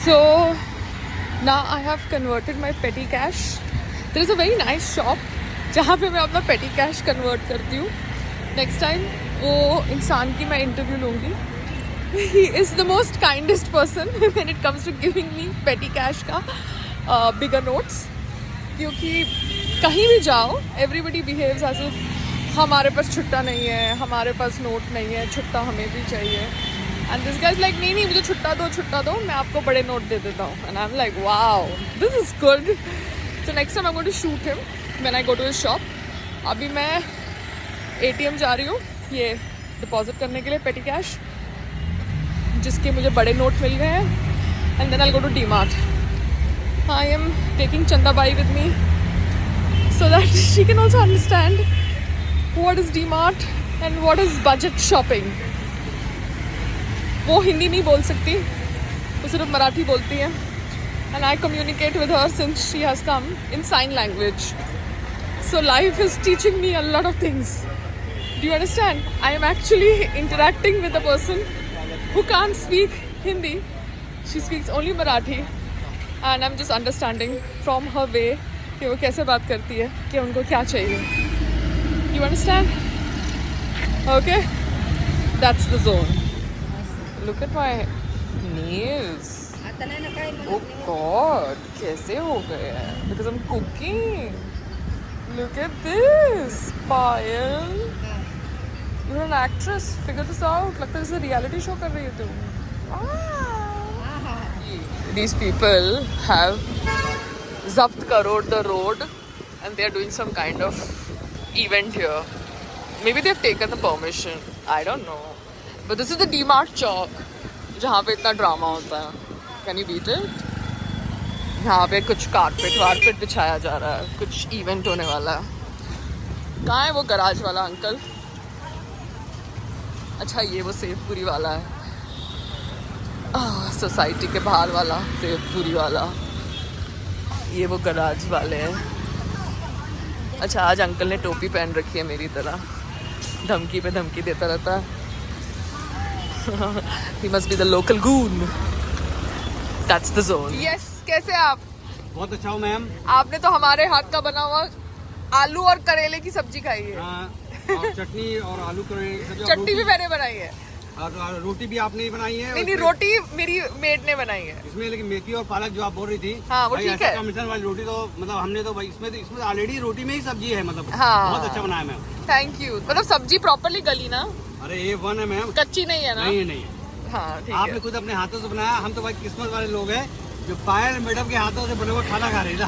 So now I have converted my petty cash. There is a very nice shop जहाँ पे मैं अपना petty cash convert करती हूँ. Next time वो इंसान की मैं interview लूँगी. He is the most kindest person when it comes to giving me petty cash का bigger notes. क्योंकि कहीं भी जाओ everybody behaves as if हमारे पास छुट्टा नहीं है, हमारे पास नोट नहीं है, छुट्टा हमें भी चाहिए. And this guy is like, नहीं मुझे छुट्टा दो, मैं आपको बड़े नोट दे देता हूँ. And I'm like, wow, this is good. So next time I'm going to shoot him when I go to his shop. अभी मैं ATM जा रही हूँ ये डिपॉजिट करने के लिए petty cash, जिसके मुझे बड़े नोट मिल गए हैं. And then I'll go to DMart. I am taking Chanda Bai with me so that she can also understand what is DMart and what is budget shopping. वो हिंदी नहीं बोल सकती, वो सिर्फ मराठी बोलती है. And I communicate with her since she has come in sign language. So life is teaching me a lot of things. Do you understand? I am actually interacting with a person who can't speak Hindi. She speaks only Marathi. And I'm just understanding from her way कि वो कैसे बात करती है, कि उनको क्या चाहिए. You understand? Okay? That's the zone. Look at my nails. Oh God, कैसे हो गए हैं? Because I'm cooking. Look at this, Payal. You're an actress. Figure this out. लगता है जैसे reality show कर रही है तुम. These people have zapt karoed the road and they are doing some kind of event here. Maybe they've taken the permission. I don't know. But this is the DMart chowk जहाँ पे इतना drama होता है. Can you beat it? यहाँ पे कुछ carpet बिछाया जा रहा है, कुछ इवेंट होने वाला है. कहाँ है वो गराज वाला अंकल? अच्छा ये वो सेवपुरी वाला है, सोसाइटी के बाहर वाला सेवपुरी वाला. ये वो गराज वाले हैं. अच्छा आज अंकल ने टोपी पहन रखी है मेरी तरह, धमकी पे धमकी देता रहता है. He must be the local goon. That's the zone. Yes, कैसे आप? बहुत अच्छा हूँ मैम. आपने तो हमारे हाथ का बना हुआ आलू और करेले की सब्जी खाई है. और चटनी और आलू करेले की सब्जी. चटनी भी मैंने बनाई है. और रोटी भी आपने ही बनाई है? नहीं रोटी मेरी मेड ने बनाई है. इसमें लेकिन मेथी और पालक जो आप बोल रही थी, हाँ वो ठीक है. कॉम्बिनेशन वाली रोटी तो मतलब हमने तो भाई इसमें ऑलरेडी रोटी में ही सब्जी है, मतलब हाँ, बहुत अच्छा बनाया मैम. Thank you. मतलब सब्जी प्रॉपर्ली गली ना? अरे ये वन है मैम, कच्ची नहीं है ना? नहीं. हाँ ठीक है. आपने खुद अपने हाथों से बनाया. हम तो भाई किस्मत वाले लोग हैं जो पायल मैडम के हाथों से बने हुए खाना खा रहे हैं.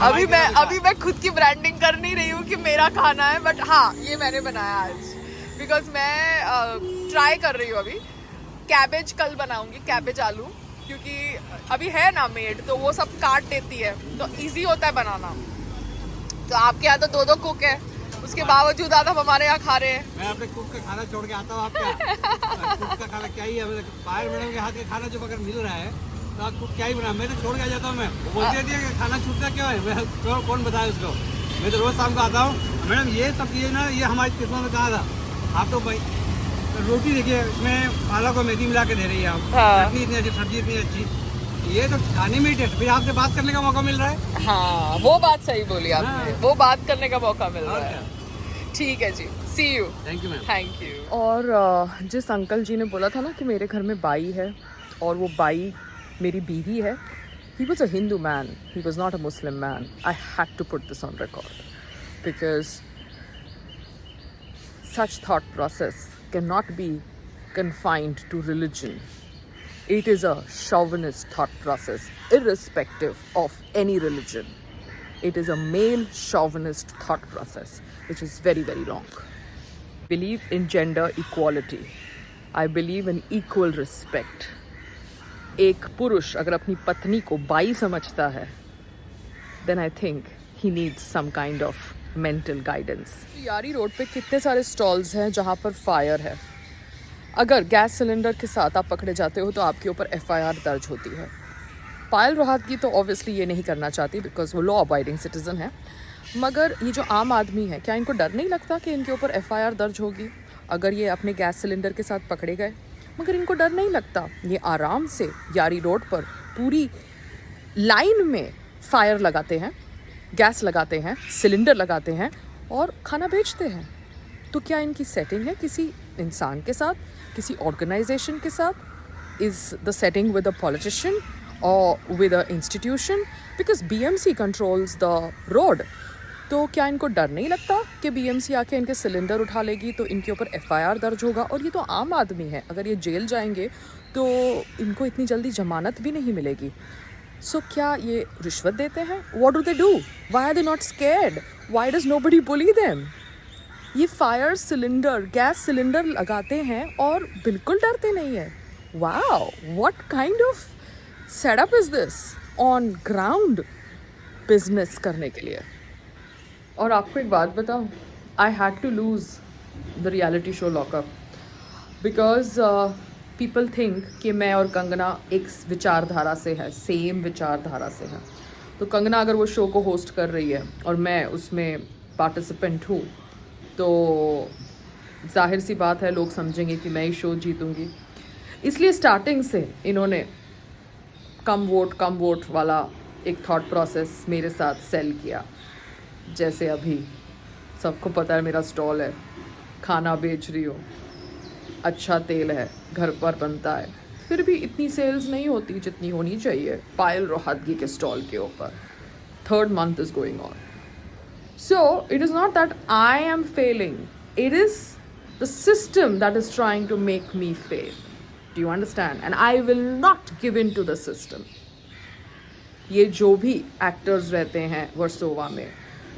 अभी मैं खुद की ब्रांडिंग कर नहीं रही हूँ कि मेरा खाना है, बट हाँ ये मैंने बनाया आज. बिकॉज मैं ट्राई कर रही हूँ अभी. कैबेज कल बनाऊंगी, कैबेज आलू, क्योंकि अभी है ना मेड तो वो सब काट देती है तो इजी होता है बनाना. तो आपके यहाँ तो दो कुक है, उसके बावजूद आप हमारे यहाँ खा रहे हैं. मैं अपने कुक का खाना छोड़ के आता हूँ आपके यहाँ. कुक का खाना क्या ही है, पायल मैडम के हाथ का खाना जो अगर मिल रहा है तो आप कुक क्या ही बना. मैं तो छोड़ के आ जाता हूँ. मैं बोलती रहती है कि खाना छूटता क्यों है, मैं कौन बताए उसको. मैं तो रोज शाम को आता हूँ. मैडम ये सब चीज़ें ना ये हमारी किस्मत में कहा था. आप तो भाई रोटी देखिए इसमें पालक और मेथी मिला के दे रही है आप. चटनी इतनी अच्छी, सब्जी इतनी अच्छी, ये तो खाने में ही टेस्ट. फिर आपसे बात करने का मौका मिल रहा है. हाँ वो बात सही बोली आपने. वो बात करने का मौका मिल रहा है. ठीक है जी, see you. Thank you ma'am. Thank you. और जिस अंकल जी ने बोला था ना कि मेरे घर में बाई है और वो बाई मेरी बीवी है, he was a Hindu man, he was not a Muslim man. I had to put this on record because such thought process cannot be confined to religion. It is a chauvinist thought process, irrespective of any religion. It is a male chauvinist thought process, which is very, very wrong. I believe in gender equality. I believe in equal respect. एक पुरुष अगर अपनी पत्नी को by समझता है, then I think he needs some kind of mental guidance. यारी road पे कितने सारे स्टॉल्स हैं जहाँ पर फायर है. अगर गैस सिलेंडर के साथ आप पकड़े जाते हो तो आपके ऊपर FIR दर्ज होती है. पायल रोहतगी तो ऑब्वियसली ये नहीं करना चाहती बिकॉज वो लॉ अबाइडिंग सिटीज़न है. मगर ये जो आम आदमी है, क्या इनको डर नहीं लगता कि इनके ऊपर FIR दर्ज होगी अगर ये अपने गैस सिलेंडर के साथ पकड़े गए? मगर इनको डर नहीं लगता. ये आराम से यारी रोड पर पूरी लाइन में फायर लगाते हैं, गैस लगाते हैं, सिलेंडर लगाते हैं और खाना बेचते हैं। तो क्या इनकी सेटिंग है किसी इंसान के साथ, किसी ऑर्गेनाइजेशन के साथ? Is the setting with a politician और with a institution? Because BMC controls the road. तो क्या इनको डर नहीं लगता कि BMC आके इनके सिलेंडर उठा लेगी तो इनके ऊपर FIR दर्ज होगा? और ये तो आम आदमी है, अगर ये जेल जाएंगे तो इनको इतनी जल्दी जमानत भी नहीं मिलेगी। सो क्या ये रिश्वत देते हैं? What do they do? Why are they not scared? Why does nobody bully them? ये फायर सिलेंडर, गैस सिलेंडर लगाते हैं और बिल्कुल डरते नहीं है। Wow, what kind of setup is this on ground business करने के लिए। और आपको एक बात बताऊं, I had to lose the reality show lockup because people think कि मैं और कंगना एक विचारधारा से है, सेम विचारधारा से है। तो कंगना अगर वो शो को होस्ट कर रही है और मैं उसमें पार्टिसिपेंट हूँ तो जाहिर सी बात है लोग समझेंगे कि मैं ही शो जीतूंगी। इसलिए स्टार्टिंग से इन्होंने कम वोट वाला एक थॉट प्रोसेस मेरे साथ सेल किया। जैसे अभी सबको पता है मेरा स्टॉल है, खाना बेच रही हूँ, अच्छा तेल है, घर पर बनता है, फिर भी इतनी सेल्स नहीं होती जितनी होनी चाहिए पायल रोहतगी के स्टॉल के ऊपर। 3rd month is going on. So it is not that I am failing, it is the system that is trying to make me fail. Do you understand? And I will not give in to the system. ये जो भी actors रहते हैं वर्सोवा में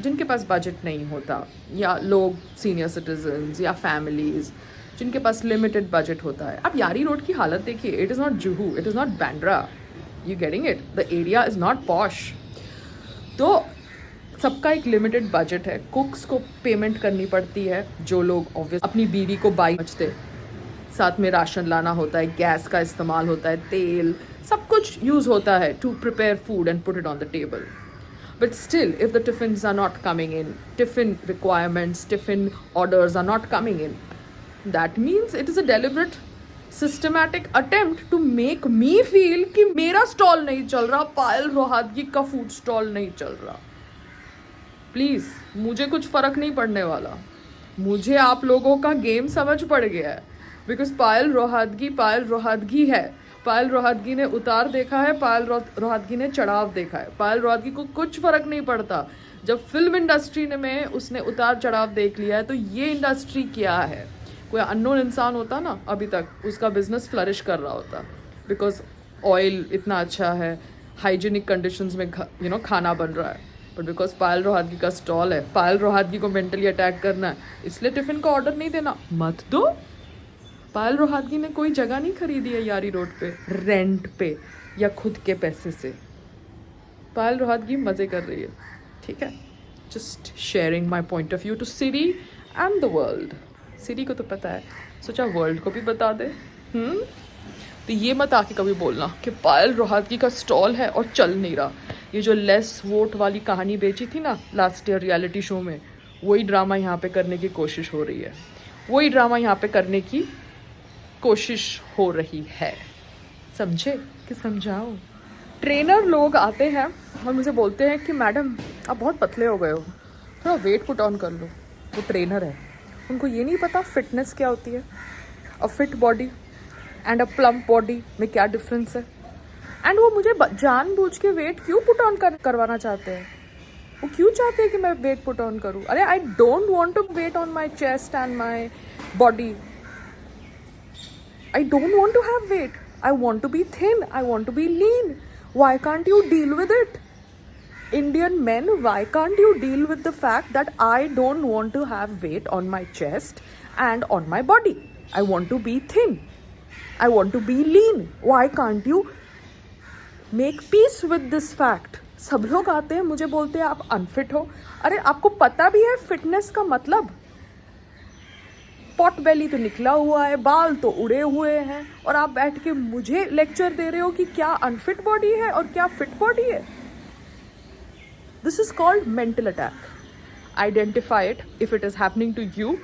जिनके पास budget नहीं होता, या लोग सीनियर सिटीजन्स या फैमिलीज़ जिनके पास लिमिटेड बजट होता है। अब यारी रोड की हालत देखिए, it is not Juhu, it is not Bandra, you getting it, the area is not posh. तो सबका एक लिमिटेड बजट है, कुक्स को पेमेंट करनी पड़ती है, जो लोग ऑब्वियस अपनी बीवी को बाई बचते, साथ में राशन लाना होता है, गैस का इस्तेमाल होता है, तेल, सब कुछ यूज़ होता है to prepare food and put it on the table. But still, if the tiffins are not coming in, tiffin requirements, tiffin orders are not coming in, that means it is a deliberate, systematic attempt to make me feel कि मेरा stall नहीं चल रहा, पायल रोहतगी का food stall नहीं चल रहा। Please, मुझे कुछ फ़र्क नहीं पड़ने वाला, मुझे आप लोगों का गेम समझ पड़ गया है। बिकॉज पायल रोहतगी है, पायल रोहतगी ने उतार देखा है, पायल रोहतगी ने चढ़ाव देखा है। पायल रोहतगी को कुछ फ़र्क नहीं पड़ता। जब फिल्म इंडस्ट्री में उसने उतार चढ़ाव देख लिया है तो ये इंडस्ट्री क्या है? कोई अननोन इंसान होता ना अभी तक, उसका बिजनेस फ्लरिश कर रहा होता, बिकॉज ऑयल इतना अच्छा है, हाइजीनिक कंडीशंस में खाना बन रहा है। बट बिकॉज पायल रोहतगी का स्टॉल है, पायल रोहतगी को मेंटली अटैक करना है, इसलिए टिफ़िन का ऑर्डर नहीं देना। मत दो। पायल रोहतगी ने कोई जगह नहीं खरीदी है यारी रोड पे रेंट पे या खुद के पैसे से। पायल रोहतगी मज़े कर रही है, ठीक है। Just sharing my point of view to Siri and the world. Siri को तो पता है, सोचा वर्ल्ड को भी बता दे। तो ये मत आके कभी बोलना कि पायल रोहतगी का स्टॉल है और चल नहीं रहा। ये जो लेस वोट वाली कहानी बेची थी ना लास्ट ईयर रियलिटी शो में, वही ड्रामा यहाँ पे करने की कोशिश हो रही है, वही ड्रामा यहाँ पे करने की कोशिश हो रही है। समझे कि समझाओ? ट्रेनर लोग आते हैं और मुझे बोलते हैं कि मैडम आप बहुत पतले हो गए हो, थोड़ा वेट पुट ऑन कर लो। वो ट्रेनर है, उनको ये नहीं पता फिटनेस क्या होती है, अ fit body and a plump body में क्या डिफरेंस है। एंड वो मुझे जानबूझ के वेट क्यों पुट ऑन करवाना चाहते हैं? वो क्यों चाहते हैं कि मैं वेट पुट ऑन करूँ? अरे I don't want to weight on my chest and my body. I don't want to have weight. I want to be thin. I want to be lean. Why can't you deal with it? Indian men, why can't you deal with the fact that I don't want to have weight on my chest and on my body? I want to be thin. I want to be lean. Why can't you make peace with this fact? सब लोग आते हैं मुझे बोलते हैं आप unfit हो। अरे आपको पता भी है फिटनेस का मतलब? पॉट बेली तो निकला हुआ है, बाल तो उड़े हुए हैं, और आप बैठ के मुझे लेक्चर दे रहे हो कि क्या अनफिट बॉडी है और क्या फिट बॉडी है। This is called mental attack. Identify it if it is happening to you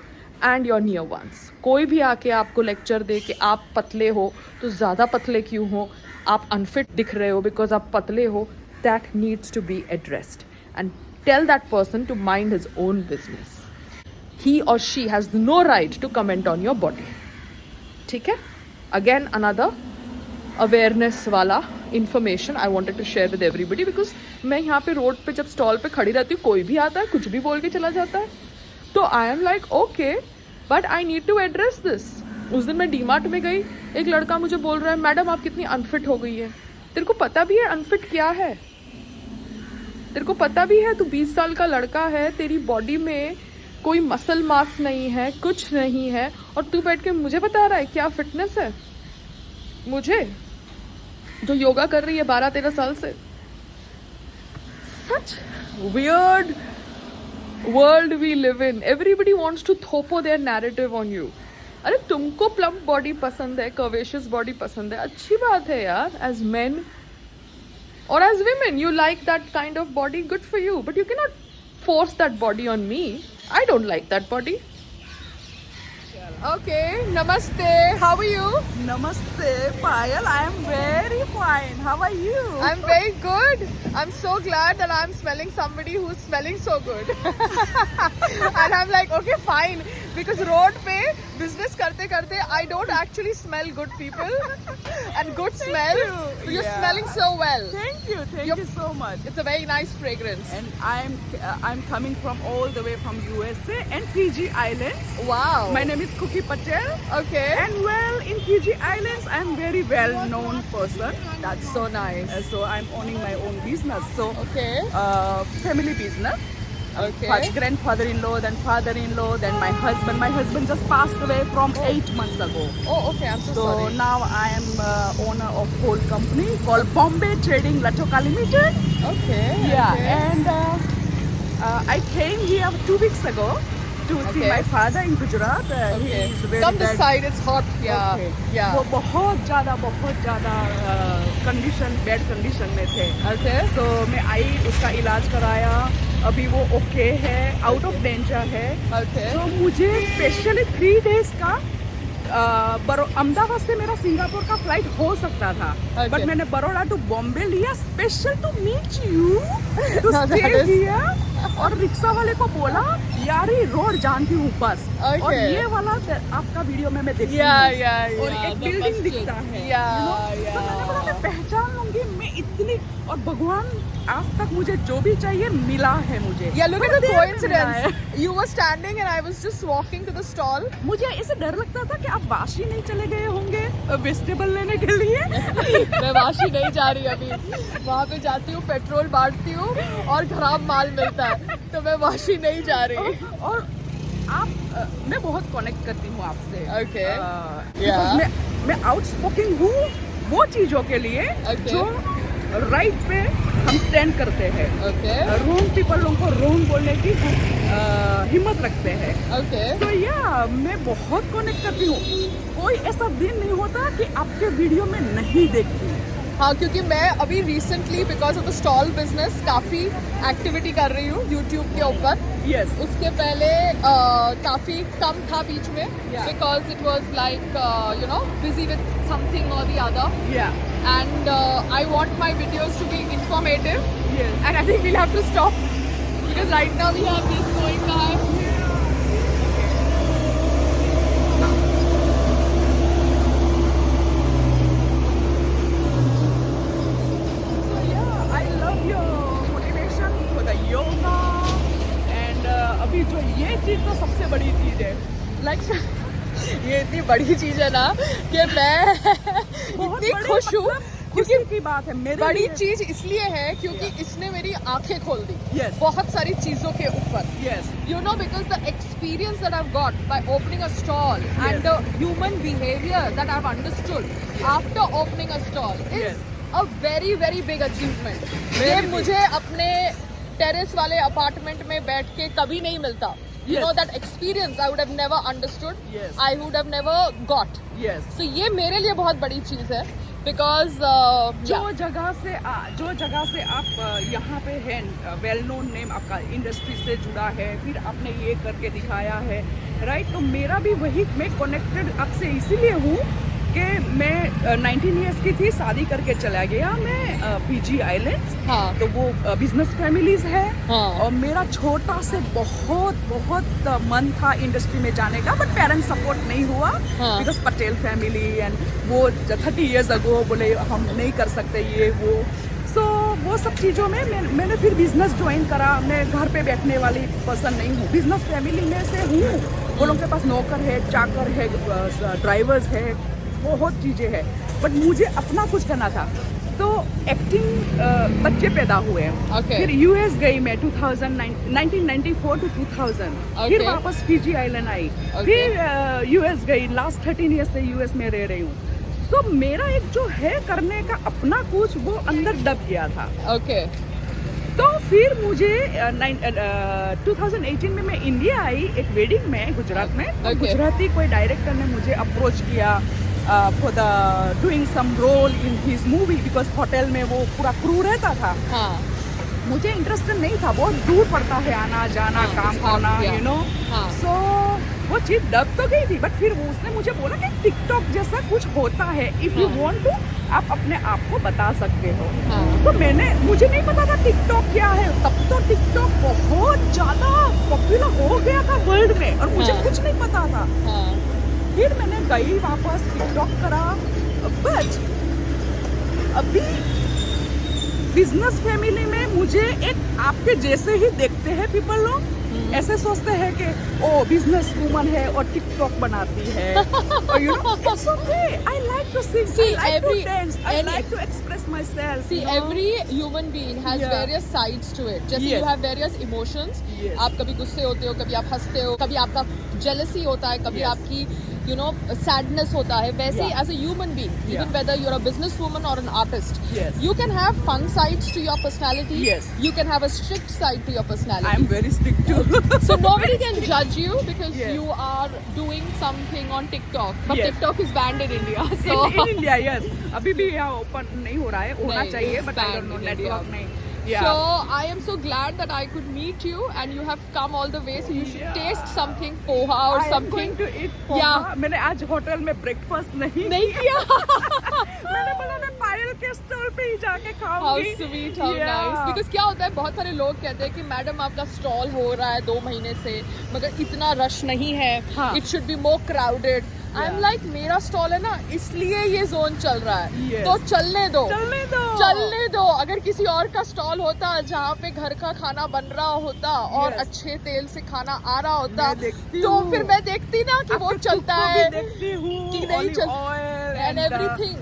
and your near ones. कोई भी आके आपको लेक्चर दे कि आप पतले हो तो ज़्यादा पतले क्यों हो, आप अनफिट दिख रहे हो बिकॉज आप पतले हो, that needs to be addressed and tell that person to mind his own business. He or she has no right to comment on your body. ठीक है? Again another awareness वाला information I wanted to share with everybody because मैं यहाँ पे road पे जब stall पे खड़ी रहती हूँ, कोई भी आता है कुछ भी बोल के चला जाता है, तो I am like okay but I need to address this. उस दिन मैं डीमार्ट में गई, एक लड़का मुझे बोल रहा है मैडम आप कितनी अनफिट हो गई है. तेरे को पता भी है अनफिट क्या है? तेरे को पता भी है तू 20 साल का लड़का है, तेरी बॉडी में कोई मसल मास नहीं है, कुछ नहीं है, और तू बैठ के मुझे बता रहा है क्या फिटनेस है? मुझे जो योगा कर रही है 12-13 साल से. Such weird world we live in. Everybody wants to थोपो देयर नैरेटिव ऑन यू. अरे तुमको प्लम्प बॉडी पसंद है, कर्वेशियस बॉडी पसंद है, अच्छी बात है यार. एज मेन और as women you like that kind of body, good for you, but you cannot force that body on me. I don't like that body. Okay, namaste. How are you? Namaste, Payal. I am very fine. How are you? I'm very good. I'm so glad that I'm smelling somebody who's smelling so good. And I'm like, okay, fine. Because road pe business karte karte, I don't actually smell good people. And good smell. you. You're Yeah. smelling so well. Thank you. Thank You're- you so much. It's a very nice fragrance. And I'm coming from all the way from USA and Fiji Islands. Wow. My name is Cookie Patel. Okay. And well, in Fiji Islands, I am very well-known person. That's so nice. So I'm owning my own business. So Okay. family business. Okay. Grandfather-in-law, then father-in-law, then my husband. My husband just passed away from 8 months ago. Oh, okay. I'm so So sorry. now I am owner of whole company called Bombay Trading Latoka Limited. Okay. Yeah, okay. and I came here 2 weeks ago to see Okay. my father in Gujarat. He Okay. is very Come this bad. side. It's hot. Yeah. Okay. Yeah. वो बहुत ज़्यादा condition bad condition में थे. Okay. तो मैं आई, उसका इलाज कराया, अभी वो ओके है, आउट ऑफ डेंजर है. Okay. तो मुझे स्पेशली 3 डेज का अहमदाबाद से मेरा सिंगापुर का फ्लाइट हो सकता था, Okay. बट मैंने बड़ौदा टू बॉम्बे लिया special to meet you to No, that stay is- here. और रिक्शा वाले को बोला यार ये रोड जानती हूँ बस. Okay. और ये वाला आपका वीडियो में मैं देखती Yeah, हूँ. yeah, और yeah. एक The बिल्डिंग first दिखता thing. है. Yeah, you know? yeah. तो मैंने बोला मैं पहचान लूंगी, मैं इतनी, और भगवान आज तक मुझे जो भी चाहिए मिला है मुझे. Yeah, look at the मुझे देर में मिला है. coincidence. You were standing and I was just walking to the stall. मुझे ऐसे डर लगता था कि आप वाशी नहीं चले गए होंगे वेजिटेबल लेने के लिए. मैं वाशी नहीं जा रही अभी. वहाँ पे जाती हूँ, पेट्रोल बांटती हूँ और खराब माल मिलता है, तो मैं वाशी नहीं जा रही. और आप मैं बहुत कनेक्ट करती हूँ आपसे. Okay. because Yeah. मैं आउटस्पोकिंग हूँ वो चीजों के लिए Okay. जो राइट पे हम स्टैंड करते हैं. Okay. रोंग पीपल लोगों को रोंग बोलने की हिम्मत रखते हैं. Okay. तो या मैं बहुत कनेक्ट करती हूँ. कोई ऐसा दिन नहीं होता कि आपके वीडियो में नहीं देखती. हाँ, क्योंकि मैं अभी recently because of the stall business काफ़ी एक्टिविटी कर रही हूँ यूट्यूब के ऊपर. यस. उसके पहले काफ़ी कम था बीच में Yeah. Because it was like you know busy with something और द अदर. या. And I want my videos to be informative, yes. and I think we'll have to stop because right now we have this going by. So yeah, I love your motivation for the yoga and अभी जो ये चीज तो सबसे बड़ी चीज है. Like ये इतनी बड़ी चीज है ना कि मैं बहुत इतनी बड़ी, खुश हूँ मतलब क्योंकि खुशी की बात है मेरे बड़ी लिए. चीज इसलिए है क्योंकि इसने मेरी आंखें खोल दी Yes. बहुत सारी चीजों के ऊपर. Yes. You know, because the experience that I've got by opening a stall Yes. and the human behavior that I've understood after opening a stall is Yes. a very very big achievement. Very ये big. मुझे अपने terrace वाले apartment में बैठ के कभी नहीं मिलता. You Yes. know, that experience I would have never understood. Yes. I would have never got. Yes. So ये मेरे लिए बहुत बड़ी चीज है because जो जगह से आप यहाँ पे हैं, वेल नोन नेम आपका इंडस्ट्री से जुड़ा है, फिर आपने ये करके दिखाया है, राइट. तो मेरा भी वही, मैं कनेक्टेड आपसे इसीलिए हूँ कि मैं 19 ईयर्स की थी, शादी करके चला गया मैं फीजी आइलैंड्स। हाँ। तो वो बिजनेस फैमिलीज है। हाँ। और मेरा छोटा से बहुत मन था इंडस्ट्री में जाने का, बट पेरेंट्स सपोर्ट नहीं हुआ हाँ। बिकॉज पटेल फैमिली एंड वो 30 ईयर्स अगो बोले हम नहीं कर सकते ये वो। सो वो सब चीज़ों में मैंने फिर बिजनेस ज्वाइन करा। मैं घर पे बैठने वाली पर्सन नहीं हूँ, बिजनेस फैमिली में से हूँ। वो लोगों के पास नौकर है, चाकर है, ड्राइवर्स है, बहुत चीज़ें हैं, बट मुझे अपना कुछ करना था। तो एक्टिंग बच्चे पैदा हुए। Okay. फिर यूएस गई मैं 1994 to 2000। Okay. फिर वापस फीजी आइलैंड आई। Okay. फिर यूएस गई, लास्ट 13 ईयर्स से यूएस में रह रही हूँ। तो मेरा एक जो है करने का अपना कुछ वो अंदर दब गया था। ओके। तो फिर मुझे 2018 में मैं इंडिया आई एक वेडिंग में गुजरात में। तो Okay. गुजराती कोई डायरेक्टर ने मुझे अप्रोच किया for the doing some role in his movie, because hotel में वो पूरा क्रू रहता था। हाँ। मुझे इंटरेस्ट नहीं था, बहुत दूर पड़ता है आना जाना, हाँ, काम it's करना, hard, yeah. You know. हाँ। सो वो चीज दब तो गई थी, बट फिर वो उसने मुझे बोला कि टिकटॉक जैसा कुछ होता है, इफ यू हाँ। वांट टू आप अपने आप को बता सकते हो। हाँ। तो मुझे नहीं पता था टिकटॉक क्या है। तब तो टिकटॉक बहुत ज्यादा पॉपुलर हो गया था वर्ल्ड में, और मुझे हाँ। कुछ नहीं पता था। हाँ। फिर मैंने गई वापस टिकटॉक करा, बट अभी बिजनेस फैमिली में मुझे एक आपके जैसे ही देखते हैं पीपल लोग, ऐसे सोचते हैं कि ओ बिजनेस वूमन है और टिकटॉक बनाती है। और you know it's okay, I like to sing, See, I like to every- dance, I any- like to express myself. See, every human being has Yeah. various sides to it. जैसे Yes. you have various emotions. Yes. आप कभी गुस्से होते हो, कभी आप हंसते हो, कभी आपका jealousy होता है, कभी Yes. आपकी sadness होता है। वैसे ही Yeah. as a human being, even Yeah. whether you're a businesswoman or an artist, Yes. you can have fun sides to your personality. Yes. You can have a strict side to your personality. I am very strict too. So nobody can judge you because Yes. you are doing something on TikTok. But Yes. TikTok is banned in India. So in India yes, अभी भी यहाँ open नहीं हो रहा है, होना नहीं, चाहिए, it's but I don't banned no in India. Network नहीं। Yeah. So I am so glad that I could meet you and you have come all the way. So you should Yeah. taste something poha or I am something. going to eat poha. Yeah. मैंने आज hotel में breakfast नहीं नहीं किया. मैंने बोला मैं पायल के स्टॉल पे ही जाके How खाऊंगी। sweet, how Yeah. nice. Because क्या होता है, बहुत सारे लोग कहते हैं कि मैडम आपका स्टॉल हो रहा है 2 महीने से, मगर इतना रश नहीं है. हाँ. It should be more crowded. I'm Yeah. like मेरा स्टॉल है ना, इसलिए ये जोन चल रहा है. Yes. तो चलने दो. चलने दो। चलने दो. अगर किसी और का स्टॉल होता जहाँ पे घर का खाना बन रहा होता और Yes. अच्छे तेल से खाना आ रहा होता, मैं देखती तो हूँ। फिर मैं देखती ना कि वो आपके चलता cook को है भी देखती हूँ, कि नहीं olive चल- oil and everything.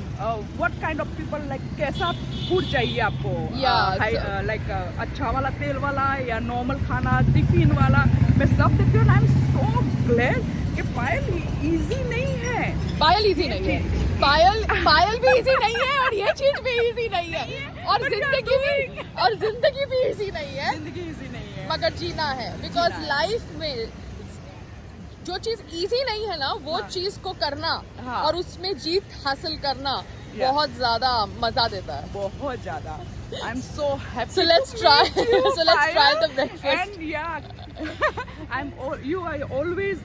What kind of people like कैसा फूड चाहिए आपको? Yeah, so- like अच्छा वाला तेल वाला या नॉर्मल खाना, टिफिन वाला, मैं सब देखती हूँ। आई एम सो ग्लैड कि पायल इजी नहीं है। पायल इजी नहीं है. पायल भी इजी नहीं है और ये चीज भी इजी नहीं है और But you are जिंदगी भी इजी नहीं है, जिंदगी इजी नहीं है। मगर जीना है. बिकॉज जीना है. लाइफ में जो चीज इजी नहीं है ना, वो हाँ. चीज को करना हाँ. और उसमें जीत हासिल करना Yeah. बहुत ज्यादा मजा देता है. बहुत ज्यादा। I am so happy. So let's try. So let's try the breakfast. And yeah, you are always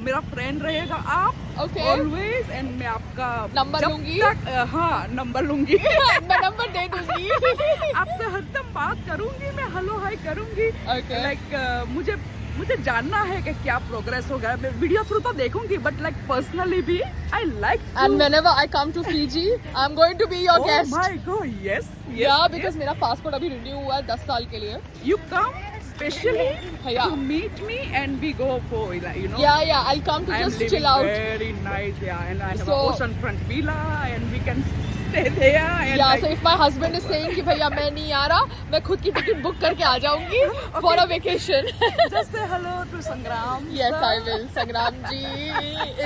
मेरा फ्रेंड रहेगा आप। Okay. Always, and मैं आपका नंबर जब लूंगी? तक, हाँ नंबर लूंगी। मैं नंबर दे दूंगी. आपसे हरदम बात करूंगी, मैं हेलो हाय करूंगी। Okay. लाइक मुझे जानना है कि क्या प्रोग्रेस हो गया। मैं वीडियो थ्रू तो देखूंगी, बट लाइक पर्सनली भी I like And whenever I come to Fiji, I'm going to be your guest. My God, yes Yeah, because मेरा पासपोर्ट अभी रिन्यू हुआ है 10 साल के लिए. you come specially Yeah. to meet me and we go for, like, you know, Yeah, I'll come to I am just living chill out. very nice, yeah, and I have So- an oceanfront villa and we can stay there and Yeah, like, so if my husband is saying कि भैया मैं नहीं आ रहा, मैं खुद की ticket book करके आ जाऊंगी for a vacation. just say hello to Sangram. Yes, sir. I will. Sangram ji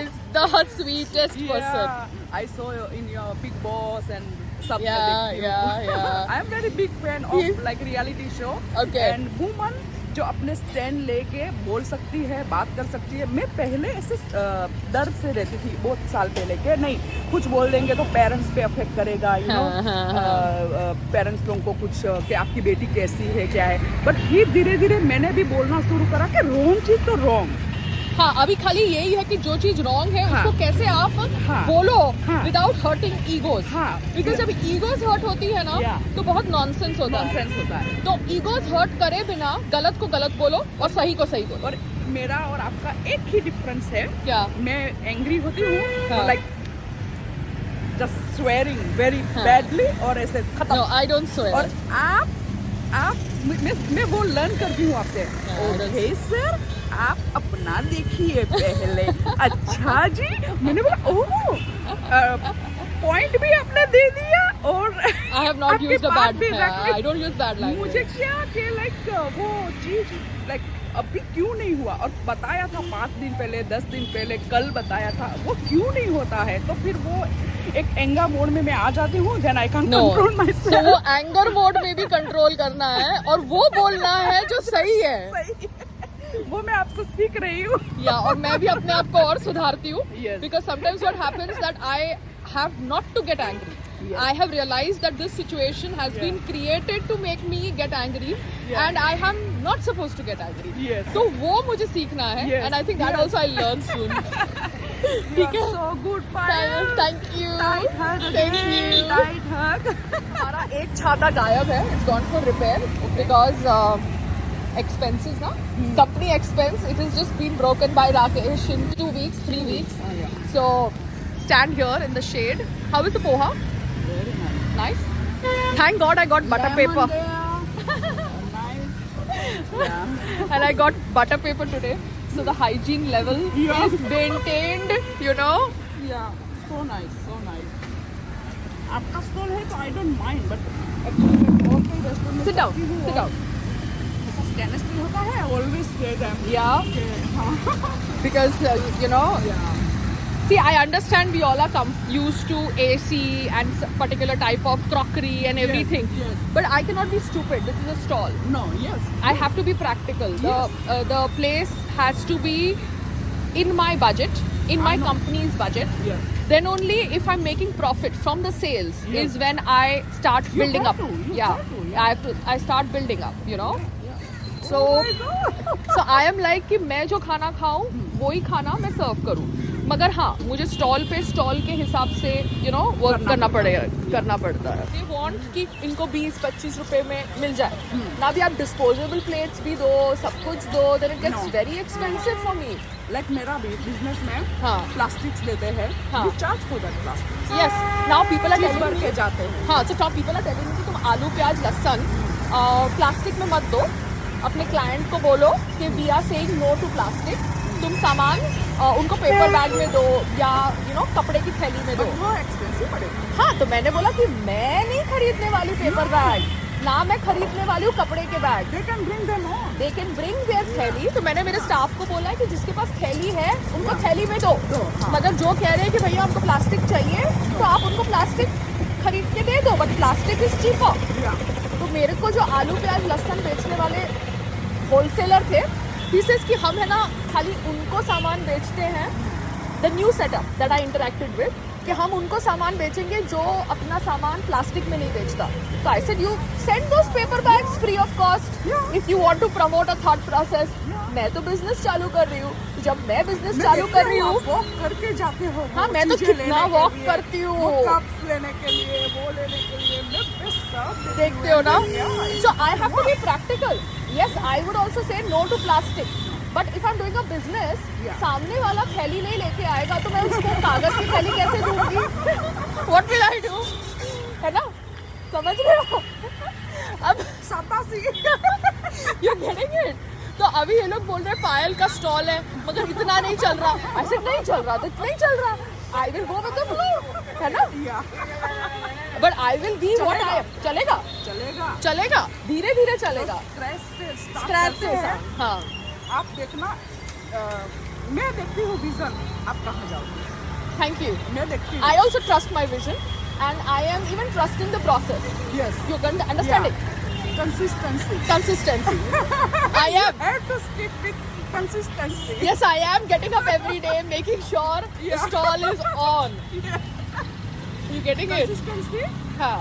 is the sweetest person. Yeah, I saw you in your Big Boss and सब Yeah, मैं देखती हूँ। yeah. I am very big fan of Yes. like reality show. Okay. And woman जो अपने stand लेके बोल सकती है, बात कर सकती है। मैं पहले ऐसे डर से रहती थी बहुत साल पहले के नहीं कुछ बोल देंगे तो पेरेंट्स पे अफेक्ट करेगा, यू हाँ, हाँ, नो, पेरेंट्स लोगों को कुछ कि आपकी बेटी कैसी है क्या है। बट फिर धीरे धीरे मैंने भी बोलना शुरू करा कि रॉन्ग चीज तो रॉन्ग, हाँ अभी खाली यही है कि जो चीज रॉन्ग है हाँ. उसको कैसे आप हाँ. बोलो हाँ. Without hurting egos. हाँ. बिकॉज जब ईगोज हर्ट होती है ना Yeah. तो बहुत नॉनसेंस होता है. नॉनसेंस होता है. तो ईगोज हर्ट करे बिना गलत को गलत बोलो और सही को सही बोलो. और मेरा और आपका एक ही डिफरेंस है. क्या? मैं एंग्री होती हूँ हाँ. लाइक जस्ट स्वेरिंग वेरी हाँ. बैडली और ऐसे खत्म. No I don't swear. और आप मैं वो लर्न करती हूँ आपसे. Yeah, ओके सर आप अपना देखिए पहले. अच्छा जी. मैंने बोला ओह पॉइंट भी आपने दे दिया और I have not आपके used a बात bad. भी रख ली. I don't use bad language. मुझे क्या कि लाइक वो चीज लाइक अभी क्यों नहीं हुआ और बताया था 5 दिन पहले 10 दिन पहले कल बताया था वो क्यों नहीं होता है. तो फिर वो एक एंगा मोड में मैं आ जाती हूँ. Then I can No. Control my So वो एंगर मोड में भी कंट्रोल करना है और वो बोलना है जो सही है. वो मैं आपसे सीख रही हूँ. या और मैं भी अपने आप को और सुधारती हूँ. Yes. Because sometimes what happens that I have not to get angry. Yes. I have realized that this situation has Yeah. been created to make me get angry, Yeah. and I am not supposed to get angry. Yes. तो वो मुझे सीखना है, Yes. and I think that Yes. also I'll learn soon. ठीक है. So good fire. Thank you. Tight hug. Thank you. Tight hug. हमारा एक छाता गायब है. It's gone for repair because expenses ना. Company expense. It has just been broken by Rakesh in 2 weeks, 3 weeks. Oh, yeah. So stand here in the shade. How is the poha? Very nice. Nice. Thank God I got butter paper. Nice. Yeah. And I got butter paper today. So the hygiene level Yeah. is maintained, you know. Yeah. So nice. So nice. आपका stall है तो I don't mind, but actually मैं और कोई restaurant में Sit down. जाती हूँ Sit और down. ऐसा chemistry होता है. I always say them. Yeah. हाँ. Because you know. Yeah. See, I understand we all are used to AC and particular type of crockery and everything. yes. But I cannot be stupid. This is a stall. No. Yes. I have to be practical. Yes. The place has to be in my budget, in my I know. company's budget. Yes. Then only if I'm making profit from the sales Yes. is when I start You building got up. to, you Yeah, got to, yeah. I start building up. You know. Yeah. So Oh my God. so I am like कि मैं जो खाना खाऊं वही खाना मैं सर्व करूं. मगर हाँ मुझे स्टॉल पे स्टॉल के हिसाब से यू नो वर्क करना पड़ता है. They want कि इनको 20-25 रुपए में मिल जाए. ना भी आप डिस्पोजेबल प्लेट्स भी दो सब कुछ दो. Then it gets No. very expensive for me. Like मेरा भी बिजनेस में हाँ. प्लास्टिक्स लेते हैं. हाँ. We charge for that plastic. Yes. Now people are चीज telling भर me के जाते हैं. हाँ, so top people are telling me कि तुम आलू प्याज लहसुन प्लास्टिक में मत दो. अपने क्लाइंट को बोलो कि we are saying no to plastic. तुम सामान उनको पेपर बैग में दो या यू नो कपड़े की थैली में दो. But वो एक्सपेंसिव पड़ेगा. हाँ तो मैंने बोला कि मैं नहीं खरीदने वाली पेपर बैग. ना मैं खरीदने वाली हूँ कपड़े के bag. They can bring them on. They can bring their थैली. तो मैंने मेरे स्टाफ को बोला कि जिसके पास थैली है उनको थैली में दो. हाँ. मगर जो कह रहे हैं कि भैया हमको प्लास्टिक चाहिए तो आप उनको प्लास्टिक खरीद के दे दो. But plastic is cheaper. Yeah. तो मेरे को जो आलू प्याज लहसुन बेचने वाले होलसेलर थे he says कि हम है ना खाली उनको सामान बेचते हैं. The new setup that I interacted with कि हम उनको सामान बेचेंगे जो अपना सामान प्लास्टिक में नहीं बेचता. तो I said you send those paper bags free of cost if you want to promote a thought process. मैं तो बिजनेस चालू कर रही हूँ. जब मैं बिजनेस चालू कर रही हूँ वॉक करके जाते हो. हाँ मैं तो कितना वॉक करती हूँ. कप्स लेने के लिए वो लेने के लिए मैं best serve देती देखते हो ना. Yeah. So I have to be practical. Yes I would also say no to plastic. But if I am doing a business Yeah. सामने वाला थैली नहीं लेके आएगा तो मैं उसको कागज की थैली कैसे दूंगी. What will I do. है ना. समझ रहे हो. अब शाबाशी. You getting it. तो अभी ये लोग बोल रहे हैं पायल का स्टॉल है मगर इतना नहीं चल रहा. ऐसे नहीं चल रहा तो इतना ही चल रहा. I will go with the flow. है ना. Yeah. But I will be what I am. चलेगा चलेगा. चलेगा धीरे धीरे चलेगा. स्क्रैच से start स्क्रैच करते से हैं. हाँ. आप देखना. मैं देखती हूँ विजन. आप कहाँ जाओगे. Thank you. मैं देखती हूँ. I also trust my vision and I am even trusting the process. Yes. You can understand Yeah. it. Consistency. Consistency. I am. Have to stick with consistency. Yes, I am getting up every day, making sure the Yeah. stall is on. Yeah. You getting it? Consistency. हाँ.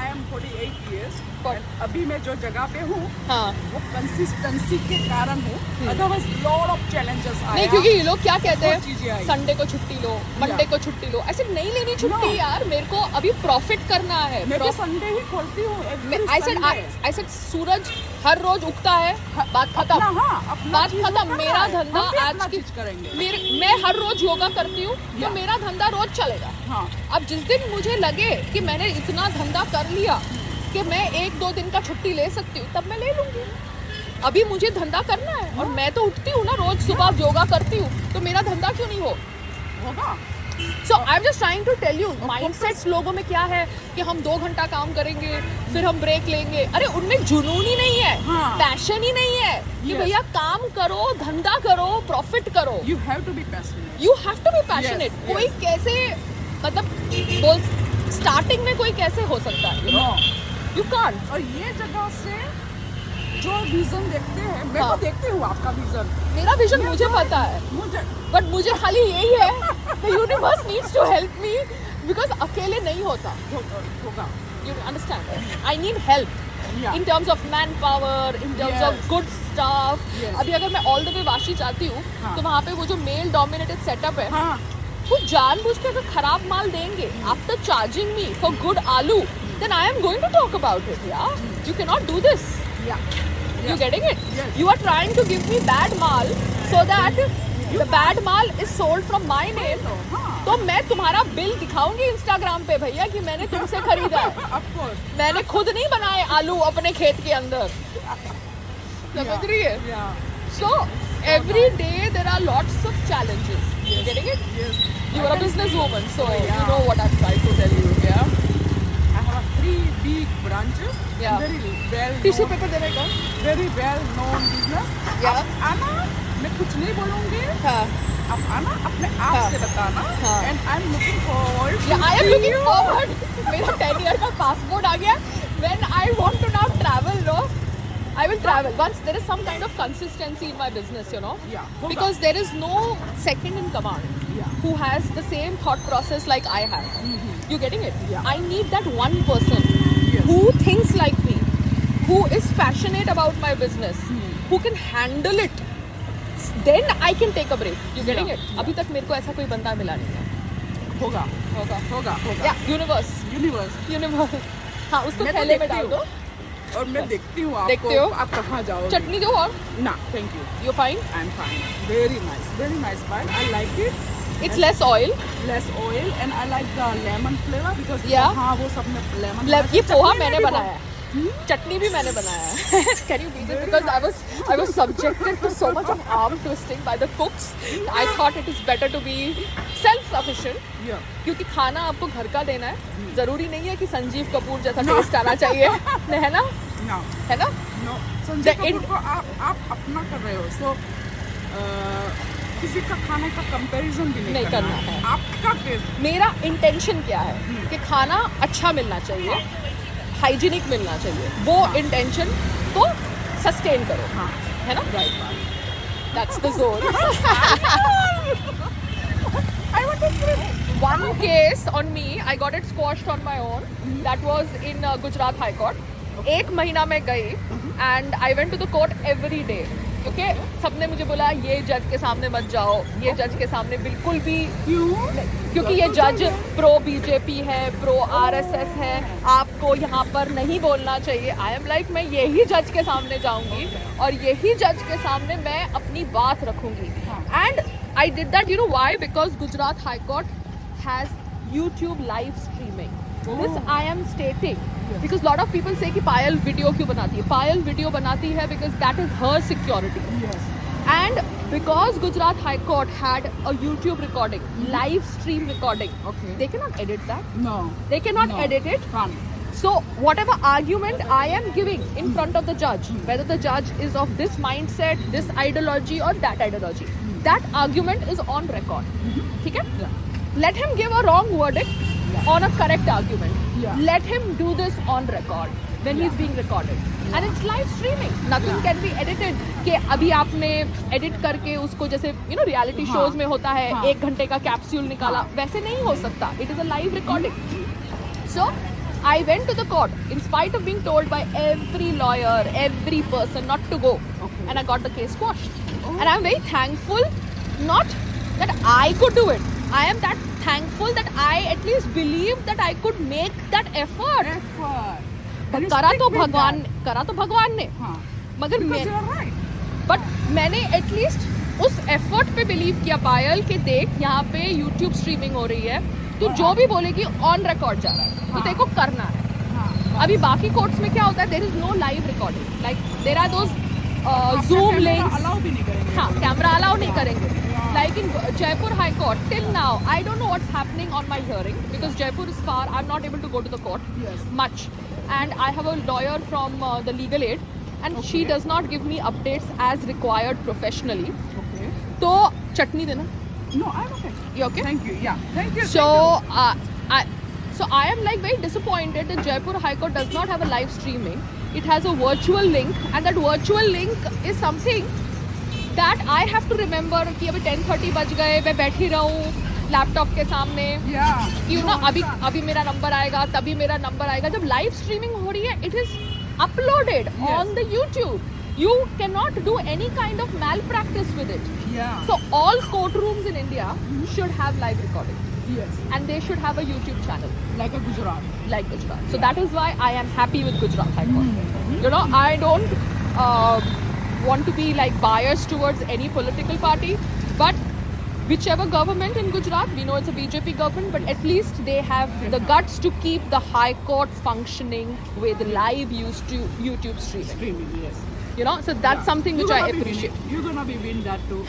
I am 48 years. But अभी मैं जो जगह पे हूँ हाँ वो consistency के कारण हूँ, अदरवाइज लॉट ऑफ चैलेंजेस आए। नहीं, क्योंकि ये लोग क्या कहते बहुत चीजें हैं आई। संडे को छुट्टी लो, मंडे को छुट्टी लो। ऐसे नहीं लेनी छुट्टी No. यार, मेरे को अभी प्रॉफिट करना है। मैं भी संडे ही खोलती हूँ। आई सेड सूरज हर रोज उगता है, बात खत्म। बात खत्म। मेरा धंधा आज की मैं हर रोज योगा करती हूँ तो मेरा धंधा रोज चलेगा। हाँ अब जिस दिन मुझे लगे कि मैंने इतना धंधा कर लिया कि मैं 1-2 दिन का छुट्टी ले सकती हूँ, तब मैं ले लूंगी। अभी मुझे धंधा करना है और मैं तो उठती हूँ ना रोज सुबह, योगा करती हूँ, तो मेरा धंधा क्यों नहीं होगा। So I am just trying to tell you, mindsets लोगों में क्या है कि हम 2 घंटा काम करेंगे फिर हम ब्रेक लेंगे। अरे उनमें जुनून ही नहीं है, हाँ। पैशन ही नहीं है कि Yes. भैया काम करो, धंधा करो, प्रॉफिट करो। You have to be passionate. You have to be passionate. Yes, कोई कैसे, मतलब बोल, स्टार्टिंग में कोई कैसे हो सकता है, यू कांट। और ये जगह से जो विजन देखते हैं, मैं हाँ। तो देखती हूँ आपका विजन, मेरा विजन मुझे पता है, मुझे बट मुझे खाली यही है, the universe needs to help me, because अकेले नहीं होता। होगा। You understand? I need help Yeah. in terms of manpower, in terms of Yes. good staff. Yes. अभी अगर मैं all the way वाशी जाती हूँ हाँ. तो वहाँ पे वो जो मेल dominated setup है, हाँ वो जानबूझ के अगर खराब माल देंगे after charging me for good आलू, then I am going to talk about it. Yeah, you cannot do this. या You getting it? Yes. You are trying to give me bad mal so that the bad mal is sold from my name. हाँ तो मैं तुम्हारा bill दिखाऊंगी Instagram पे भैया कि मैंने तुमसे खरीदा है। Of course. मैंने खुद नहीं बनाए आलू अपने खेत के अंदर। समझ रही है? या So every day there are lots of challenges. You getting it? Yes. You are a business woman, so you Yeah. know what I'm trying to tell you. Yeah. I have 3 big branches. Yeah. Very well tissue known, paper देने का? very well known business. Yeah. आप आना, मैं कुछ नहीं बोलूँगी, हाँ. आप आना अपने आप हाँ. से बताना। हाँ. And I'm looking forward. Yeah, I am to looking you. forward. मेरा 10 year का passport आ गया. When I want to now travel, no, I will travel once there is some kind of consistency in my business, you know. Yeah. होगा. Because there is no second in command Yeah. who has the same thought process like I have. You getting it? Yeah. I need that one person Yes. who thinks like me, who is passionate about my business, who can handle it. Then I can take a break. You getting Yeah. it? अभी तक मेरे को ऐसा कोई बंदा मिला नहीं है। होगा होगा। होगा होगा। Yeah, universe. यूनिवर्स। हाँ, उसको मैं तो थैले में देखती डाल हूँ। दो। और मैं देखती हूँ आपको। देखते हो? आप कहाँ जाओगे? चटनी दो और ना thank you. You fine. I am fine. Very nice bite. I like it. It's less oil. Less oil and I like the lemon flavour because Yeah. हाँ वो सब में लेमन। ये पोहा मैंने बनाया है, चटनी भी मैंने बनाया है। Can you beat it? Because I was subjected to so much of arm twisting by the cooks. I thought it is better to be self-sufficient. Yeah. क्योंकि खाना आपको घर का देना है, जरूरी नहीं है कि संजीव कपूर जैसा टेस्ट आना चाहिए, है ना? No. है ना? No. संजय The कपूर को आप अपना कर रहे हो, so किसी का खाने का कंपैरिजन भी नहीं करना है। आपका टेस्ट। मेरा इंटेंशन क्या है कि खाना अच्छा मिलना चाहिए, हाइजीनिक मिलना चाहिए, वो इंटेंशन को सस्टेन करो, हाँ है ना? Right. That's the zone. I want to scream. One case on me, I got it squashed on my own. That was in Gujarat High Court. 1 महीना मैं गई and I went to the court every day. Okay? सबने मुझे बोला ये जज के सामने मत जाओ, ये जज के सामने बिल्कुल भी, क्यों? क्योंकि ये जज प्रो बीजेपी है, प्रो आरएसएस है, आपको यहाँ पर नहीं बोलना चाहिए। आई एम लाइक मैं यही जज के सामने जाऊंगी और यही जज के सामने मैं अपनी बात रखूंगी। And I did that, you know why? Because Gujarat high court has YouTube live streaming. This I am stating because lot of people say कि पायल वीडियो क्यों बनाती है? पायल वीडियो बनाती है because that is her security. Yes. And because Gujarat High Court had a YouTube recording, live stream recording, Okay. they cannot edit that. No. They cannot No. edit it. Can't. So whatever argument I am giving in front of the judge, whether the judge is of this mindset, this ideology or that ideology, that argument is on record. ठीक है? Yeah. Let him give a wrong verdict on a correct argument. Yeah. Let him do this on record when he's being recorded. And it's live streaming. Nothing Yeah. can be edited. कि अभी आपने edit करके उसको जैसे reality हाँ. shows में होता है, हाँ. 1 घंटे का capsule निकाला, वैसे नहीं हो सकता. It is a live recording. So I went to the court in spite of being told by every lawyer, every person not to go. Okay. And I got the case quashed. Oh. And I'm very thankful, not that I could do it. I am that thankful that I at least believed that I could make that effort. Effort. But And you करा stick तो with भगवान that. करा तो भगवान ने हाँ. मगर Because मैं you are right. बट मैंने एटलीस्ट उस एफर्ट पे बिलीव किया पायल कि देख यहाँ पे यूट्यूब स्ट्रीमिंग हो रही है तो जो भी बोलेगी ऑन रिकॉर्ड जा रहा है तो हाँ। तेरे को करना है हाँ. अभी बाकी कोर्ट्स में क्या होता है there is no live recording like there are those Zoom links allow भी नहीं करेंगे. हाँ कैमरा अलाउ नहीं करेंगे like in Jaipur high court till now I don't know what's happening on my hearing because Jaipur is far I am not able to go to the court Yes. much and I have a lawyer from the legal aid and she does not give me updates as required professionally Okay. तो चटनी देना No, I'm okay. you okay Thank you. Yeah. Thank you. so I am like very disappointed that Jaipur High Court does not have a live streaming. It has a virtual link and that virtual link is something that I have to remember कि अभी 10:30 बज गए मैं बैठी रहूँ laptop के सामने Yeah. You know अभी मेरा नंबर आएगा तभी मेरा नंबर आएगा जब लाइव स्ट्रीमिंग हो रही है it is uploaded on the YouTube you can not do any kind of malpractice with it Yeah. So all court rooms in India should have live recording Yes. And they should have a YouTube channel Like a Gujarat. like Gujarat. So that is why I am happy with Gujarat High Court. You know, I don't want to be like biased towards any political party, but whichever government in Gujarat, we know it's a BJP government, but at least they have the guts to keep the High Court functioning with live YouTube streaming. Streaming. Yes. You know, so that's something which I appreciate. You're gonna be win that too.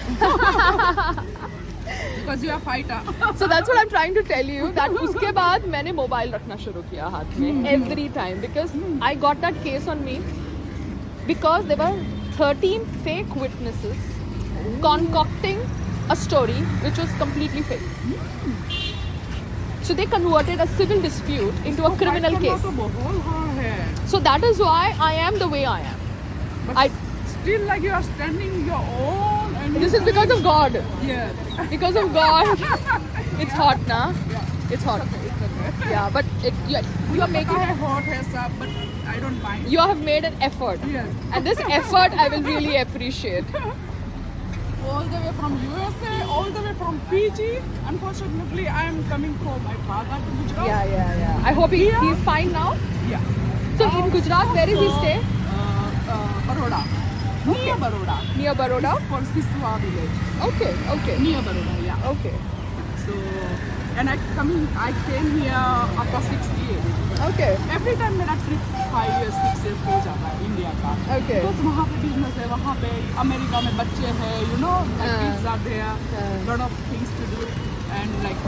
Because you are fighter. So that's what I'm trying to tell you that उसके बाद मैंने mobile रखना शुरू किया हाथ में every time because I got that case on me because there were 13 fake witnesses concocting a story which was completely fake. So they converted a civil dispute into a criminal case. तो बहुत hard है. So that is why I am the way I am. But I still like you are standing your own. And this is because of God. Yeah. Because of God. It's hot, na? It's hot. It's okay. Yeah, but you are making. I hot है सब, but I don't mind. You have made an effort. Yes. And this effort I will really appreciate. All the way from USA, all the way from Fiji. Unfortunately, I am coming from my father to Gujarat. Yeah. I hope he's fine now. Yeah. So in Gujarat, where is he stay? Baroda. Near Baroda. Near Baroda? It's called Siswa village. Okay. Near Baroda, yeah. Okay. So, and I came here after 6 years. Okay. Every time मेरा trip 5 years 6 years हो जाता है India का. Okay. Because वहाँ पे business है, वहाँ पे अमेरिका में बच्चे हैं, you know, like kids are there, lot of things to do, and like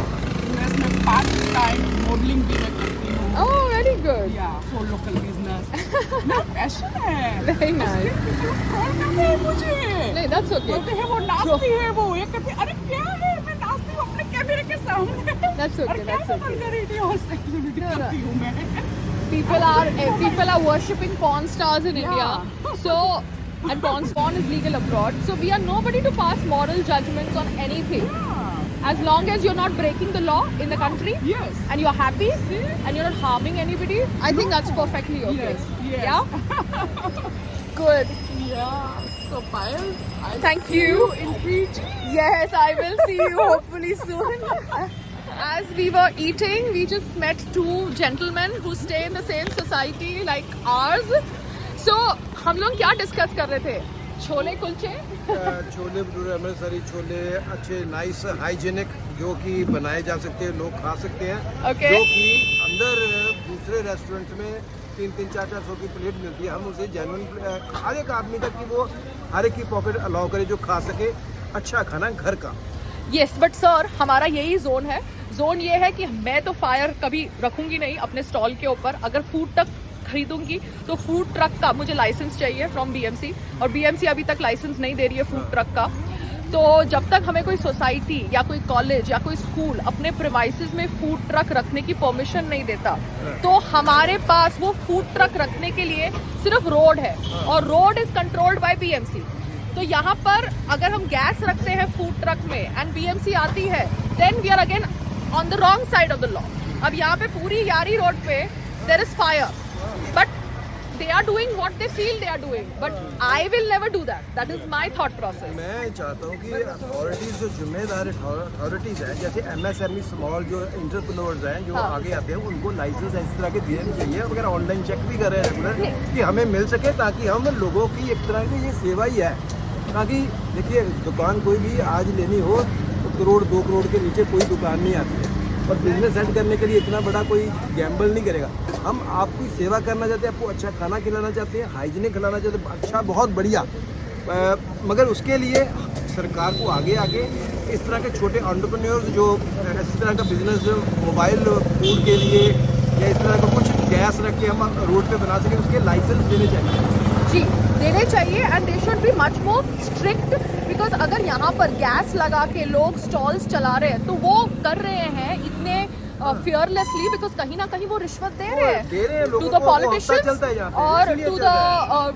US में part time modeling भी मैं करती हूँ. Oh, very good. Yeah, for local business. मेरा passion है. Very nice. People call करते हैं मुझे. No, that's okay. बोलते हैं वो नाचती है वो, ये कहती है अरे क्या है मैं नाचती हूँ अपने कैमरे के सामने. That's okay, अरे क्या that's okay. कर रही थी और एक्टिविटी No, no. करती हूँ मैं. People are worshipping porn stars in Yeah. India. So, and porn is legal abroad. So we are nobody to pass moral judgments on anything. Yeah. As long as you're not breaking the law in the country Yes. and you're happy and you're not harming anybody, I think that's perfectly okay. Yes. Yeah? Good. Yeah. So Payal, I Thank see you. in Fiji. Yes, I will see you hopefully soon. As we were eating, we just met two gentlemen who stay in the same society like ours. So, हम लोग क्या discuss कर रहे थे? छोले कुलचे? छोले भटूरे अमृतसरी छोले अच्छे nice hygienic जो कि बनाए जा सकते हैं लोग खा सकते हैं Okay. जो कि अंदर दूसरे रेस्टोरेंट्स में 300-400 की प्लेट मिलती है हम उसे जेन्युइन हर एक आदमी तक कि वो हर एक की पॉकेट अलाउ करे जो खा सके अच्छा खाना घर का. Yes, but sir, हमारा यही जोन है. जोन ये है कि मैं तो फायर कभी रखूंगी नहीं अपने स्टॉल के ऊपर. अगर फूड तक खरीदूंगी तो फूड ट्रक का मुझे लाइसेंस चाहिए फ्रॉम बीएमसी और बीएमसी अभी तक लाइसेंस नहीं दे रही है फूड ट्रक का. तो जब तक हमें कोई सोसाइटी या कोई कॉलेज या कोई स्कूल अपने प्रेमाइसेस में फूड ट्रक रखने की परमिशन नहीं देता तो हमारे पास वो फूड ट्रक रखने के लिए सिर्फ रोड है और road is controlled by BMC. तो यहाँ पर अगर हम गैस रखते हैं फूड ट्रक में एंड बीएमसी आती है then we are again on the wrong side of the law. अब यहाँ पे पूरी यारी रोड पे there is fire. But they are doing what they feel they are doing. But I will never do that. That is my thought process. मैं चाहता हूँ कि अथॉरिटीज जो जिम्मेदार अथॉरिटीज हैं, जैसे एमएसएमई स्मॉल जो एंटरप्रेन्योर्स हैं जो आगे आते हैं, उनको लाइसेंस इस तरह के देने चाहिए। अगर ऑनलाइन चेक भी कर रहे हैं रेगुलर कि हमें मिल सके, ताकि हम लोगों की एक तरह की ये सेवा ही है। ताकि देखिए, दुकान कोई भी आज लेनी हो तो करोड़ 2 करोड़ के नीचे कोई दुकान नहीं आती है, और बिजनेस सेट करने के लिए इतना बड़ा कोई गैम्बल नहीं करेगा। हम आपकी सेवा करना चाहते हैं, आपको अच्छा खाना खिलाना चाहते हैं, हाइजीनिक खिलाना चाहते हैं, अच्छा बहुत बढ़िया। मगर उसके लिए सरकार को आगे आके इस तरह के छोटे एंटरप्रेन्योर्स जो इस तरह का बिजनेस मोबाइल फूड के लिए या इस तरह का कुछ गैस रख के हम रोड पे बना सकें, उसके लाइसेंस देने चाहिए जी, देने चाहिए। And they should be much more strict, because अगर यहाँ पर गैस लगा के लोग स्टॉल्स चला रहे हैं तो वो कर रहे हैं इतने फियरलेसली, बिकॉज कहीं ना कहीं वो रिश्वत दे रहे हैं टू द पॉलिटिशियंस और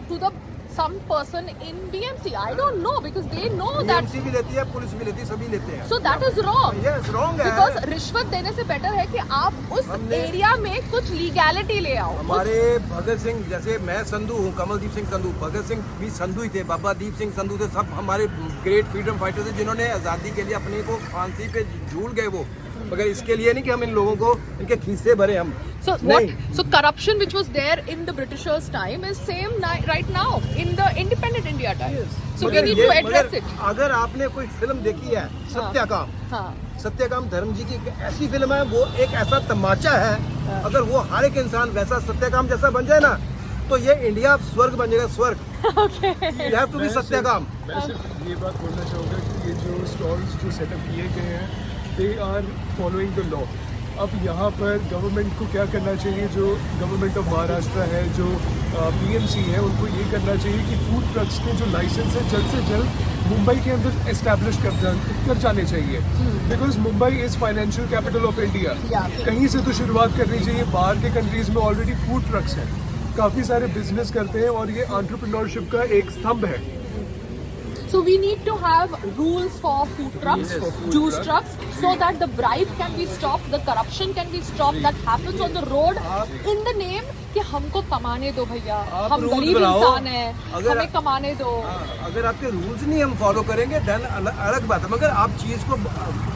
to the some person in BMC. I don't know, because they know that BMC भी लेती है, पुलिस भी लेती है, सभी लेते हैं। so that is wrong. Yes, wrong है। because रिश्वत देने से बेटर है कि आप उस एरिया में कुछ लीगैलिटी ले आओ। हमारे भगत सिंह, जैसे मैं संधू हूँ, कमलदीप सिंह संधू, भगत सिंह भी संधू ही थे, बाबा दीप सिंह संधू थे, सब हमारे ग्रेट फ्रीडम फाइटर थे जिन्होंने आज़ादी के लिए अपने को फांसी पे झूल गए वो। मगर इसके लिए नहीं कि हम इन लोगों को इनके खीसे भरे हम। So corruption which was there in the Britishers' time is same right now in the independent India time. So we need to address it. अगर आपने कोई फिल्म देखी है सत्याकाम, सत्याकाम धर्म जी की एक ऐसी फिल्म है, वो एक ऐसा तमाचा है। अगर वो हर एक इंसान वैसा सत्याकाम जैसा बन जाए ना, तो ये इंडिया स्वर्ग बन जाएगा, स्वर्ग। You have to be सत्याकाम। मैं सिर्फ ये बात बोलना चाहूँगा कि ये जो स्टॉल्स जो सेटअप किए गए हैं, they are following the law. अब यहाँ पर गवर्नमेंट को क्या करना चाहिए, जो गवर्नमेंट ऑफ महाराष्ट्र है, जो BMC है, उनको ये करना चाहिए कि फूड ट्रक्स के जो लाइसेंस है जल्द से जल्द मुंबई के अंदर एस्टैब्लिश कर जाने चाहिए। Because Mumbai is financial capital of India. कहीं से तो शुरुआत करनी चाहिए। बाहर के कंट्रीज़ में ऑलरेडी फूड ट्रक्स हैं, काफ़ी सारे बिजनेस करते हैं, और ये एंटरप्रेन्योरशिप का एक स्तंभ है। So we need to have rules for food trucks, juice trucks, so that the bribe can be stopped, the corruption can be stopped that happens on the road in the name कि हमको कमाने दो भैया, हम गरीब इंसान हैं, हमें कमाने दो। अगर आपके रूल्स नहीं हम फॉलो करेंगे देन अलग बात है, मगर आप चीज़ को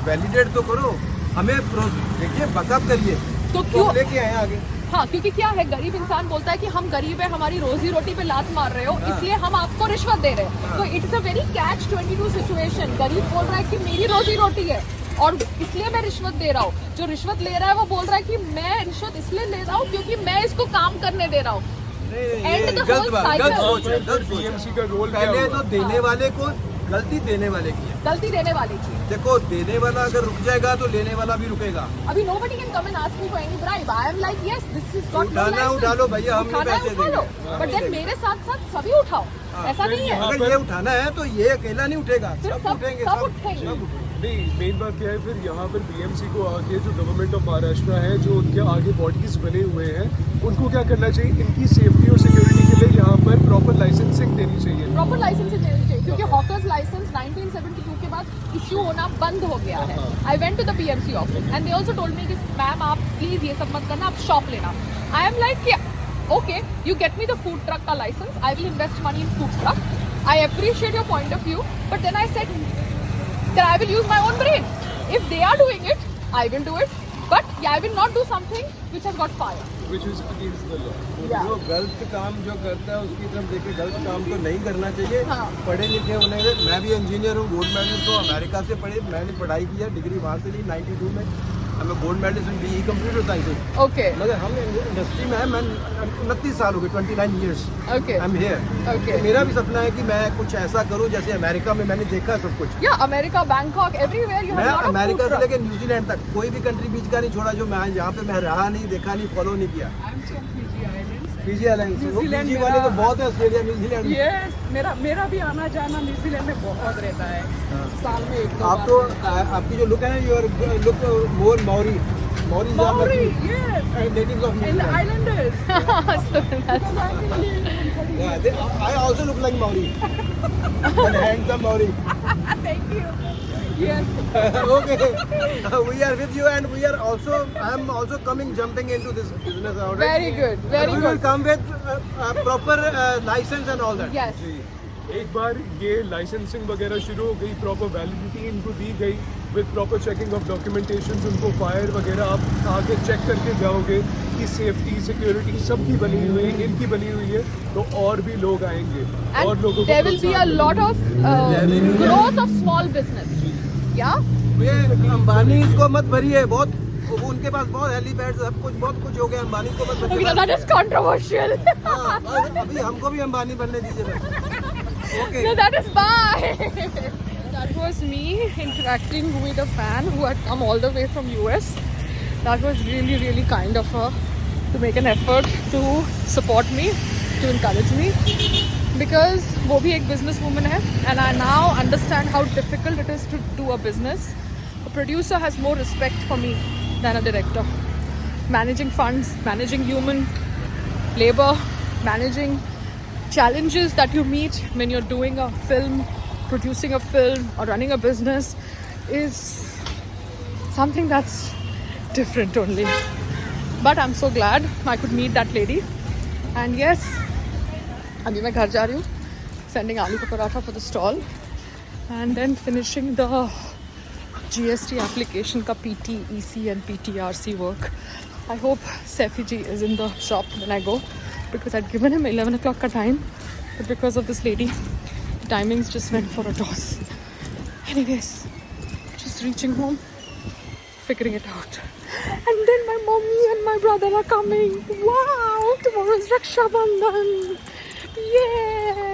वैलिडेट तो करो, हमें देखिए बैकअप करिए, तो क्यों लेके आए आगे। हाँ, क्योंकि क्या है, गरीब इंसान बोलता है कि हम गरीब है, हमारी रोजी रोटी पे लात मार रहे हो, इसलिए हम आपको रिश्वत दे रहे हैं। तो it's a very catch 22 situation. गरीब बोल रहा है कि मेरी रोजी रोटी है और इसलिए मैं रिश्वत दे रहा हूँ। जो रिश्वत ले रहा है वो बोल रहा है कि मैं रिश्वत इसलिए ले रहा हूँ क्योंकि मैं इसको काम करने दे रहा हूँ। BMC का रोल पहले तो देने वाले को गलती देने वाले की है, गलती देने वाले की। देखो, देने वाला अगर रुक जाएगा तो लेने वाला भी रुकेगा। अभी nobody can come and ask me for any bribe. I am like, yes, this is got no उठाना license. उठा लो भैया, हम नहीं पैसे देंगे। But then मेरे साथ साथ सभी उठाओ, ऐसा नहीं है। अगर ये उठाना है तो ये अकेला नहीं उठेगा, फिर सब उठेंगे, सब उठेंगे। नहीं, मेन बात क्या है, फिर यहाँ पर BMC को आगे जो गवर्नमेंट ऑफ महाराष्ट्र है, जो उनके आगे बॉडीज बने हुए हैं, उनको क्या करना चाहिए, इनकी सेफ्टी और सिक्योरिटी के लिए यहाँ पर प्रॉपर लाइसेंसिंग देनी चाहिए। प्रॉपर लाइसेंसिंग देनी चाहिए, क्योंकि हॉकर्स लाइसेंस 1972 के बाद इश्यू होना बंद हो गया है। I went to the BMC office and they also told me कि मैम आप प्लीज ये सब मत करना, आप शॉप लेना। I am like, okay, you get me the food truck का licence, I will invest money in food truck, I appreciate your point of view, but then I said that I will use my own brain. If they are doing it, I will do it. But yeah, I will not do something which has got fire. Which is against the law. जो गलत काम जो करता है उसकी तरफ देखे, गलत काम तो नहीं करना चाहिए। हाँ। पढ़े लिखे होने के, मैं भी इंजीनियर हूँ, गोल्ड मेडल तो अमेरिका से पढ़े, मैंने पढ़ाई की है, डिग्री वहाँ से ली 92 में, हमें gold medal in BE computer science. Okay. मगर हम इंडस्ट्री में है, मैं 29 साल हो गए, 29 years Okay. I am here. Okay. मेरा भी सपना है कि मैं कुछ ऐसा करूँ जैसे अमेरिका में मैंने देखा सब कुछ। Yeah, America, Bangkok, everywhere you have मैं a lot of America food से trucks. लेकर न्यूजीलैंड तक कोई भी कंट्री बीच का नहीं छोड़ा जो मैं यहाँ पे मैं रहा नहीं, देखा नहीं, फॉलो नहीं किया। फिजी आइलैंड्स, न्यूजीलैंड फिजी वाले तो बहुत है, ऑस्ट्रेलिया, न्यूजीलैंड में। यस, मेरा भी आना जाना न्यूजीलैंड में बहुत रहता है, साल में 1-2 आप तो आपकी जो लुक है ना, your look more Mauri Maori, yes, natives of and the New Zealand. islanders. I also look like Maori, and handsome Maori. Thank you. here. Okay, we are with you, and we are also. I am also jumping into this business. Already. Very good, very we will good. come with proper license and all that. Yes. जी एक बार ये licensing वगैरह शुरू हो गई, proper validity इनको दी गई with proper checking of documentation, उनको fire वगैरह आप आगे चेक करके जाओगे कि सेफ्टी सिक्योरिटी सबकी बनी हुई है, इनकी बनी हुई है, तो और भी लोग आएंगे और And लोगों को there will be a lot of growth of small business. Yeah. ये अंबानी इसको मत भरिए, बहुत उनके पास बहुत हेलीपैड सब कुछ बहुत कुछ हो गया, अंबानी को मत Okay, भरिए। that is controversial. हाँ, और अभी हमको भी अंबानी बनने दीजिए। Okay No, that is bye. That was me interacting with a fan who had come all the way from US. That was really, really kind of her to make an effort to support me, to encourage me. Because वो भी एक business woman है, and I now understand how difficult it is to do a business. A producer has more respect for me than a director. Managing funds, managing human labor, managing challenges that you meet when you're doing a film, producing a film, or running a business is something that's different only. But I'm so glad I could meet that lady. And yes, अभी मैं घर जा रही हूँ, sending आलू का paratha for the stall, and then finishing the GST application का PT, EC and PTRC work. I hope Saifi ji is in the shop when I go, because I'd given him 11 o'clock ka time, but because of this lady, the timings just went for a toss. Anyways, just reaching home, figuring it out. And then my mommy and my brother are coming. Wow, tomorrow is Raksha Bandhan. Yeah.